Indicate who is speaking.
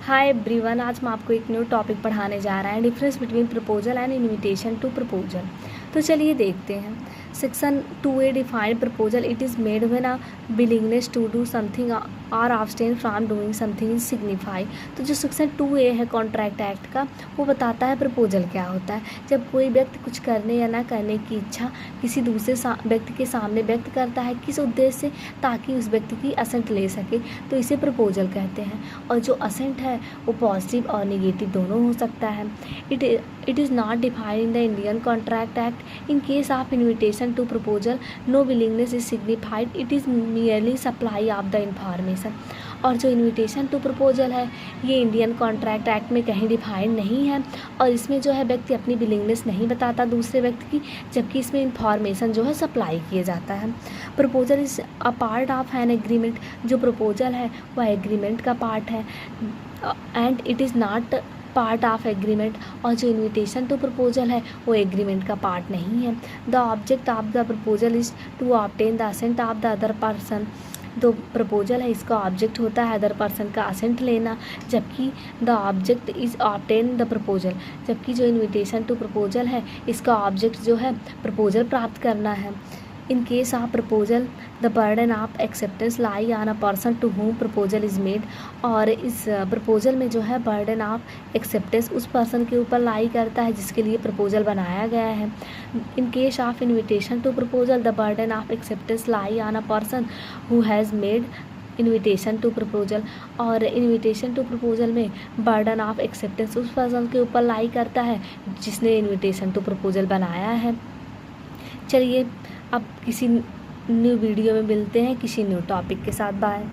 Speaker 1: Hi everyone, आज मैं आपको एक न्यू टॉपिक पढ़ाने जा रहा है, difference between proposal and invitation to proposal. तो चलिए देखते हैं। Section 2A define proposal, it is made when a willingness to do something और abstain from doing something is signify. तो जो सेक्शन 2A है कॉन्ट्रैक्ट एक्ट का, वो बताता है प्रपोजल क्या होता है। जब कोई व्यक्ति कुछ करने या ना करने की इच्छा किसी दूसरे व्यक्ति के सामने व्यक्त करता है, किस उद्देश्य से, ताकि उस व्यक्ति की असेंट ले सके, तो इसे प्रपोजल कहते हैं। और जो असेंट है वो पॉजिटिव और निगेटिव दोनों हो सकता है। It is not defined in the Indian contract act. In case of invitation to proposal, no willingness is signified, it is nearly supply of the information. और जो इन्विटेशन टू प्रपोजल है, ये Indian contract act में कहीं defined नहीं है, और इसमें जो है व्यक्ति अपनी विलिंगनेस नहीं बताता दूसरे व्यक्ति की, जबकि इसमें इंफॉर्मेशन जो है सप्लाई किया जाता है। Proposal is a part of an agreement. जो प्रपोजल है वह एग्रीमेंट का पार्ट है, and it is not part of agreement. और जो इन्विटेशन टू प्रपोजल है वो एग्रीमेंट का पार्ट नहीं है। The object of the proposal is to obtain the assent of the other person. तो प्रपोजल है, इसका ऑब्जेक्ट होता है अदर पर्सन का असेंट लेना, जबकि the object is obtain the proposal. जबकि जो इन्विटेशन टू प्रपोजल है, इसका ऑब्जेक्ट जो है प्रपोजल प्राप्त करना है। In case of proposal, the burden of acceptance lie on a person to whom proposal is made. और इस प्रपोजल में जो है बर्डन ऑफ एक्सेप्टेंस उस पर्सन के ऊपर लाई करता है जिसके लिए प्रपोजल बनाया गया है। In case of invitation to proposal, the burden of acceptance lie on a person who has made invitation to proposal. और इन्विटेशन टू प्रपोजल में बर्डन ऑफ एक्सेप्टेंस उस पर्सन के ऊपर लाई करता है जिसने इन्विटेशन टू प्रपोजल बनाया है। चलिए अब किसी न्यू वीडियो में मिलते हैं किसी न्यू टॉपिक के साथ। बाय।